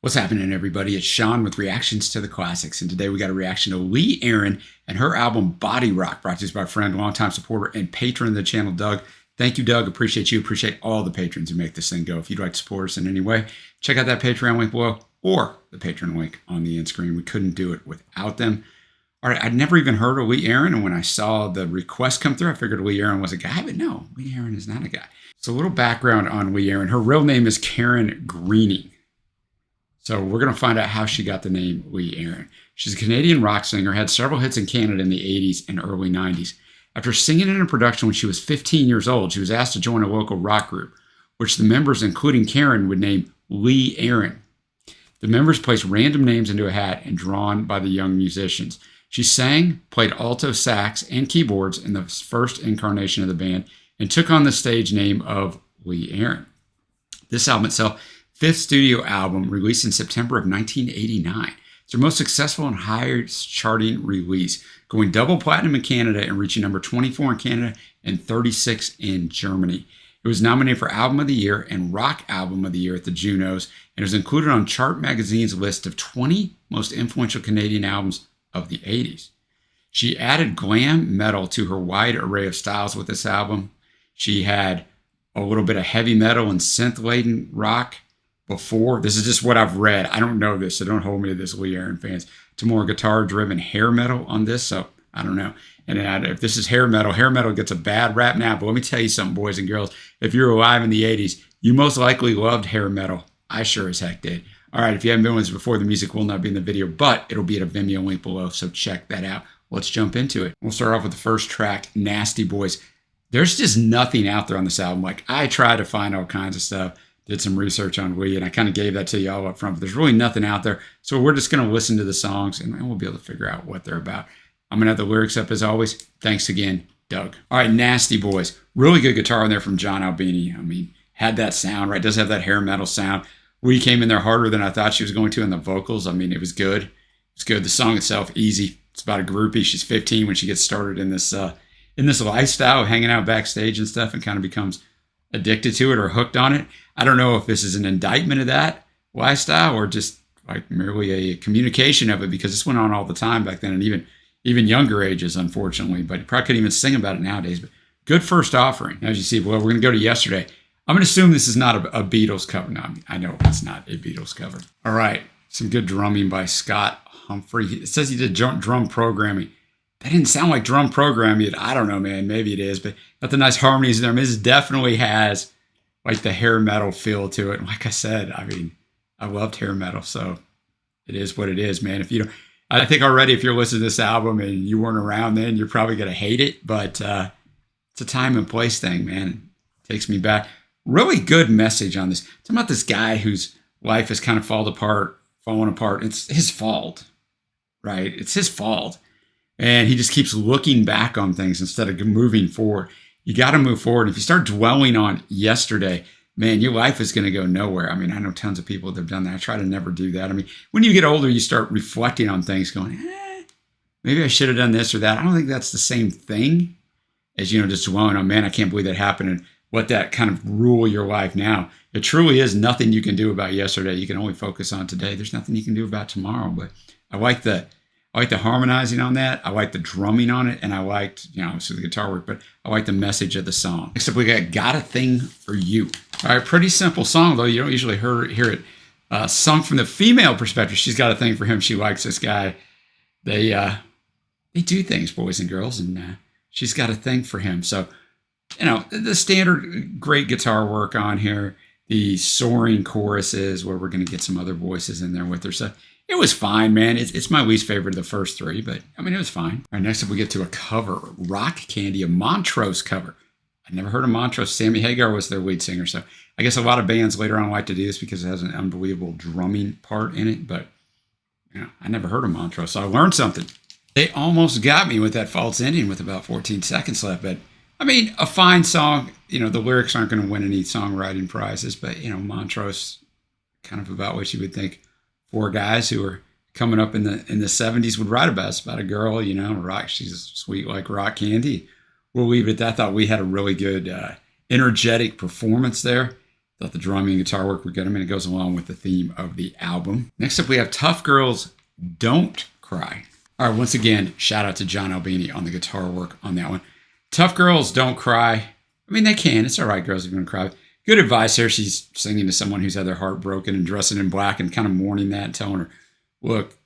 What's happening, everybody? It's Sean with Reactions to the Classics, and today we got a reaction to Lee Aaron and her album Bodyrock, brought to us by a friend, longtime supporter, and patron of the channel, Doug. Thank you, Doug. Appreciate you. Appreciate all the patrons who make this thing go. If you'd like to support us in any way, check out that Patreon link below or the Patreon link on the end screen. We couldn't do it without them. All right, I'd never even heard of Lee Aaron, and when I saw the request come through, I figured Lee Aaron was a guy, but no, Lee Aaron is not a guy. So a little background on Lee Aaron. Her real name is Karen Greening. So we're going to find out how she got the name Lee Aaron. She's a Canadian rock singer, had several hits in Canada in the 80s and early 90s. After singing in a production when she was 15 years old, she was asked to join a local rock group, which the members, including Karen, would name Lee Aaron. The members placed random names into a hat and drawn by the young musicians. She sang, played alto sax and keyboards in the first incarnation of the band, and took on the stage name of Lee Aaron. This album itself, fifth studio album, released in September of 1989. It's her most successful and highest charting release, going double platinum in Canada and reaching number 24 in Canada and 36 in Germany. It was nominated for Album of the Year and Rock Album of the Year at the Junos, and was included on Chart Magazine's list of 20 most influential Canadian albums of the 80s. She added glam metal to her wide array of styles with this album. She had a little bit of heavy metal and synth-laden rock before. This is just what I've read. I don't know this, so don't hold me to this, Lee Aaron fans. To more guitar-driven hair metal on this, so I don't know. And if this is hair metal gets a bad rap now, but let me tell you something, boys and girls. If you're alive in the 80s, you most likely loved hair metal. I sure as heck did. All right, if you haven't been with us before, the music will not be in the video, but it'll be at a Vimeo link below, so check that out. Let's jump into it. We'll start off with the first track, Nasty Boys. There's just nothing out there on this album. Like, I tried to find all kinds of stuff, did some research on Lee, and I kind of gave that to you all up front, but there's really nothing out there. So we're just going to listen to the songs, and we'll be able to figure out what they're about. I'm going to have the lyrics up as always. Thanks again, Doug. All right, Nasty Boys. Really good guitar in there from John Albini. I mean, had that sound, right? Does have that hair metal sound. Lee came in there harder than I thought she was going to in the vocals. I mean, it was good. It's good. The song itself, easy. It's about a groupie. She's 15 when she gets started in this lifestyle of hanging out backstage and stuff, and kind of becomes addicted to it or hooked on it. I don't know if this is an indictment of that lifestyle or just like merely a communication of it, because this went on all the time back then, and even younger ages, unfortunately. But you probably couldn't even sing about it nowadays. But good first offering. As you see, well, we're going to go to Yesterday. I'm going to assume this is not a Beatles cover. No, I know it's not a Beatles cover. All right, some good drumming by Scott Humphrey. It says he did drum programming. That didn't sound like drum programming. I don't know, man. Maybe it is, but got the nice harmonies in there. This definitely has like the hair metal feel to it. And like I said, I mean, I loved hair metal, so it is what it is, man. If you don't, I think already if you're listening to this album and you weren't around then, you're probably gonna hate it. But it's a time and place thing, man. It takes me back. Really good message on this. It's about this guy whose life has kind of fallen apart. It's his fault, right? It's his fault. And he just keeps looking back on things instead of moving forward. You got to move forward. If you start dwelling on yesterday, man, your life is going to go nowhere. I mean, I know tons of people that have done that. I try to never do that. I mean, when you get older, you start reflecting on things going, maybe I should have done this or that. I don't think that's the same thing as, just dwelling on, man, I can't believe that happened, and let that kind of rule your life now. It truly is nothing you can do about yesterday. You can only focus on today. There's nothing you can do about tomorrow. But I like the harmonizing on that. I like the drumming on it. And I liked, obviously the guitar work, but I like the message of the song. Next up, we got a Thing for You. All right, pretty simple song, though. You don't usually hear it sung from the female perspective. She's got a thing for him. She likes this guy. They do things, boys and girls, and she's got a thing for him. So, the standard great guitar work on here, the soaring choruses where we're going to get some other voices in there with her. So it was fine, man. It's my least favorite of the first three, but I mean, it was fine. All right, next up we get to a cover, Rock Candy, a Montrose cover. I'd never heard of Montrose. Sammy Hagar was their lead singer. So I guess a lot of bands later on like to do this because it has an unbelievable drumming part in it. But, I never heard of Montrose, so I learned something. They almost got me with that false ending with about 14 seconds left, but I mean, a fine song. The lyrics aren't going to win any songwriting prizes, but, Montrose, kind of about what you would think four guys who are coming up in the 70s would write about. It's about a girl, rock. She's sweet like rock candy. We'll leave it at that. I thought we had a really good, energetic performance there. Thought the drumming and guitar work were good. I mean, it goes along with the theme of the album. Next up, we have Tough Girls Don't Cry. All right, once again, shout out to John Albini on the guitar work on that one. Tough Girls Don't Cry. I mean, they can. It's all right, girls, if you're going to cry. Good advice here. She's singing to someone who's had their heart broken and dressing in black and kind of mourning that and telling her, look,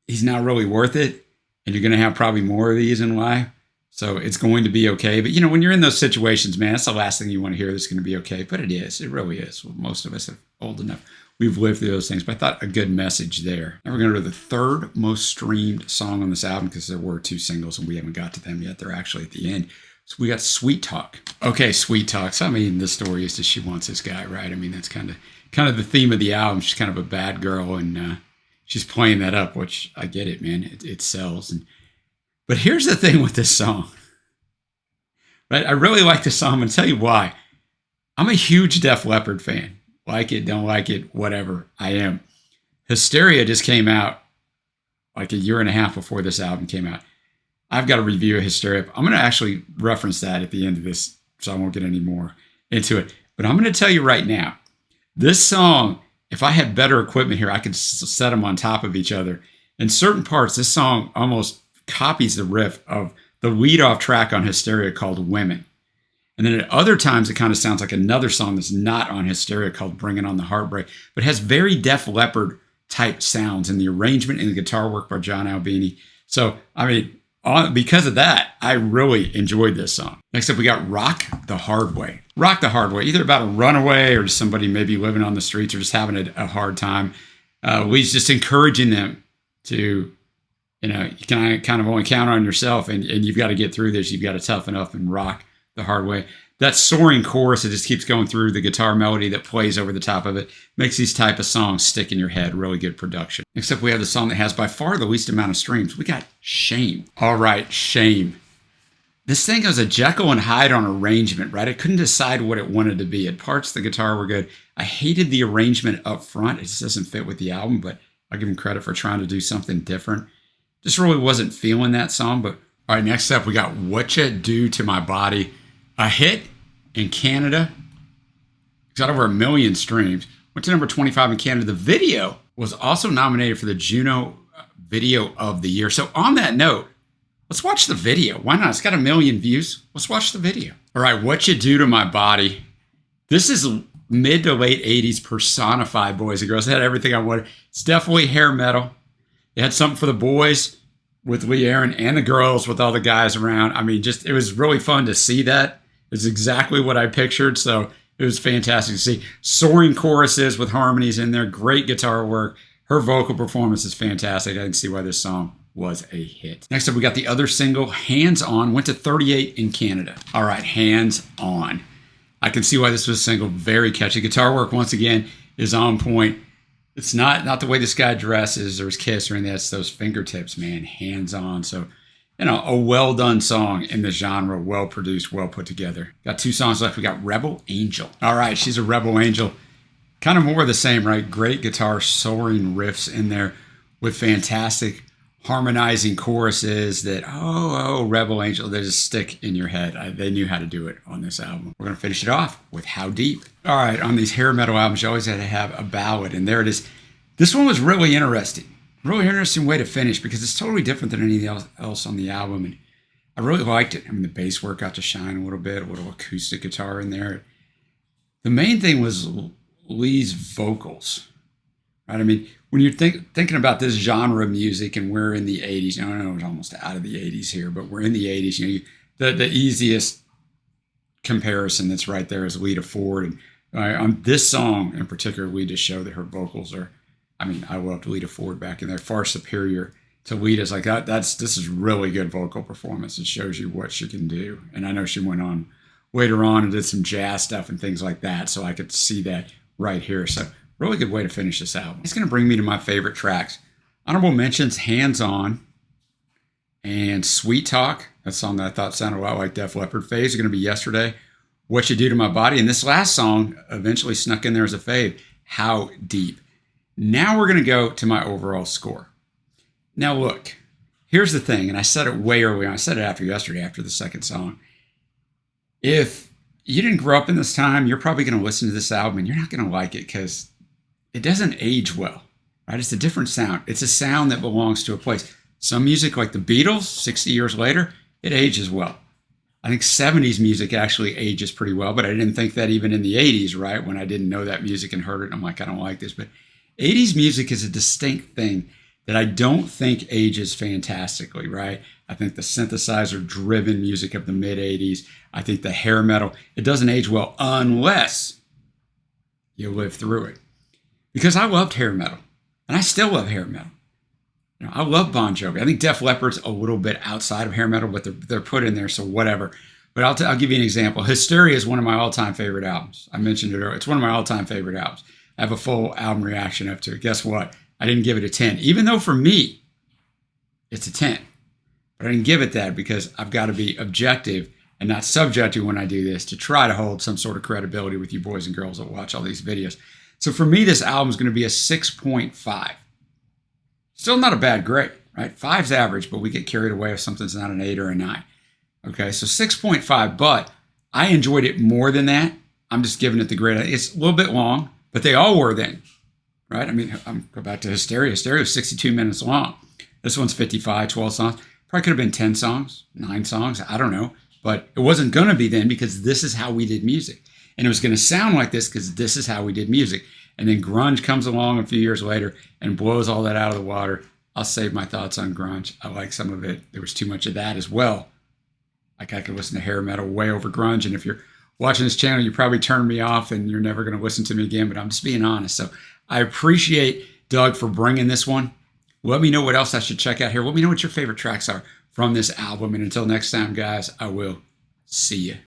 he's not really worth it, and you're going to have probably more of these in life. So it's going to be okay. But, you know, when you're in those situations, man, that's the last thing you want to hear that's going to be okay. But it is. It really is. Well, most of us are old enough. We've lived through those things. But I thought a good message there. Now we're going to go to the third most streamed song on this album because there were 2 singles and we haven't got to them yet. They're actually at the end. So we got Sweet Talk. Okay, Sweet Talk. So, I mean, the story is that she wants this guy, right? I mean, that's kind of the theme of the album. She's kind of a bad girl and she's playing that up, which I get it, man. It sells. But here's the thing with this song. Right? I really like this song. I'm going to tell you why. I'm a huge Def Leppard fan. Like it, don't like it, whatever. I am. Hysteria just came out like a year and a half before this album came out. I've got a review of Hysteria. I'm going to actually reference that at the end of this, so I won't get any more into it. But I'm going to tell you right now, this song, if I had better equipment here, I could set them on top of each other. In certain parts, this song almost copies the riff of the lead-off track on Hysteria called Women. And then at other times, it kind of sounds like another song that's not on Hysteria called Bringing on the Heartbreak, but has very Def Leppard type sounds in the arrangement and the guitar work by John Albini. So, I mean, because of that, I really enjoyed this song. Next up, we got Rock the Hard Way. Rock the Hard Way, either about a runaway or just somebody maybe living on the streets or just having a hard time. Lee's just encouraging them to, you know, you can kind of only count on yourself and you've got to get through this. You've got to toughen up and rock the hard way. That soaring chorus that just keeps going through, the guitar melody that plays over the top of it, makes these type of songs stick in your head. Really good production. Next up, we have the song that has by far the least amount of streams. We got Shame. All right, Shame. This thing was a Jekyll and Hyde on arrangement, right? I couldn't decide what it wanted to be. At parts, the guitar were good. I hated the arrangement up front. It just doesn't fit with the album, but I'll give him credit for trying to do something different. Just really wasn't feeling that song. But all right, next up, we got What You Do to My Body. A hit in Canada. It's got over 1 million streams. Went to number 25 in Canada. The video was also nominated for the Juno Video of the Year. So on that note, let's watch the video. Why not? It's got 1 million views. Let's watch the video. All right, What You Do to My Body. This is mid to late 80s personified boys and girls. It had everything I wanted. It's definitely hair metal. It had something for the boys with Lee Aaron and the girls with all the guys around. I mean, just it was really fun to see that. It's exactly what I pictured, so it was fantastic to see. Soaring choruses with harmonies in there, great guitar work. Her vocal performance is fantastic. I can see why this song was a hit. Next up, we got the other single, Hands On, went to 38 in Canada. All right, Hands On. I can see why this was a single, very catchy. Guitar work, once again, is on point. It's not the way this guy dresses or his kiss or anything. It's those fingertips, man, Hands On. So, you know, a well-done song in the genre, well-produced, well put together. Got 2 songs left. We got Rebel Angel. All right, she's a Rebel Angel. Kind of more of the same, right? Great guitar, soaring riffs in there with fantastic harmonizing choruses that, Rebel Angel, they just stick in your head. They knew how to do it on this album. We're going to finish it off with How Deep. All right, on these hair metal albums, you always had to have a ballad, and there it is. This one was really interesting. Really interesting way to finish because it's totally different than anything else on the album. And I really liked it. I mean, the bass work got to shine a little bit, a little acoustic guitar in there. The main thing was Lee's vocals, right? I mean, when you're thinking about this genre of music and we're in the 80s, I know it's almost out of the 80s here, but we're in the 80s. You know, the easiest comparison that's right there is Lita Ford. And on this song in particular, we just show that her vocals are, I mean, I loved Lita Ford back in there, far superior to Lita's. Like this is really good vocal performance. It shows you what she can do. And I know she went on later on and did some jazz stuff and things like that. So I could see that right here. So really good way to finish this album. It's going to bring me to my favorite tracks. Honorable mentions, Hands On and Sweet Talk. That song that I thought sounded a lot like Def Leppard. Faves are going to be Yesterday, What You Do to My Body. And this last song eventually snuck in there as a fave, How Deep. Now we're going to go to my overall score. Now look, here's the thing, and I said it way early on. I said it after yesterday, after the second song. If you didn't grow up in this time, you're probably going to listen to this album and you're not going to like it because it doesn't age well, right? It's a different sound. It's a sound that belongs to a place. Some music like the Beatles, 60 years later, it ages well. I think 70s music actually ages pretty well, but I didn't think that even in the 80s, right? When I didn't know that music and heard it, I'm like, I don't like this. But 80s music is a distinct thing that I don't think ages fantastically, right? I think the synthesizer driven music of the mid 80s, I think the hair metal, it doesn't age well unless you live through it. Because I loved hair metal and I still love hair metal. You know, I love Bon Jovi. I think Def Leppard's a little bit outside of hair metal, but they're put in there, so whatever. But I'll give you an example. Hysteria is one of my all-time favorite albums. I mentioned it earlier. It's one of my all-time favorite albums. I have a full album reaction up to it. Guess what? I didn't give it a 10, even though for me, it's a 10. But I didn't give it that because I've got to be objective and not subjective when I do this to try to hold some sort of credibility with you boys and girls that watch all these videos. So for me, this album is going to be a 6.5. Still not a bad grade, right? 5's average, but we get carried away if something's not an 8 or a 9. Okay, so 6.5, but I enjoyed it more than that. I'm just giving it the grade. It's a little bit long, but they all were then, right? I mean, I'm go back to Hysteria. Hysteria is 62 minutes long. This one's 55, 12 songs. Probably could have been 10 songs, 9 songs. I don't know. But it wasn't going to be then because this is how we did music. And it was going to sound like this because this is how we did music. And then grunge comes along a few years later and blows all that out of the water. I'll save my thoughts on grunge. I like some of it. There was too much of that as well. Like I could listen to hair metal way over grunge. And if you're watching this channel, you probably turned me off and you're never going to listen to me again. But I'm just being honest. So I appreciate Doug for bringing this one. Let me know what else I should check out here. Let me know what your favorite tracks are from this album. And until next time, guys, I will see you.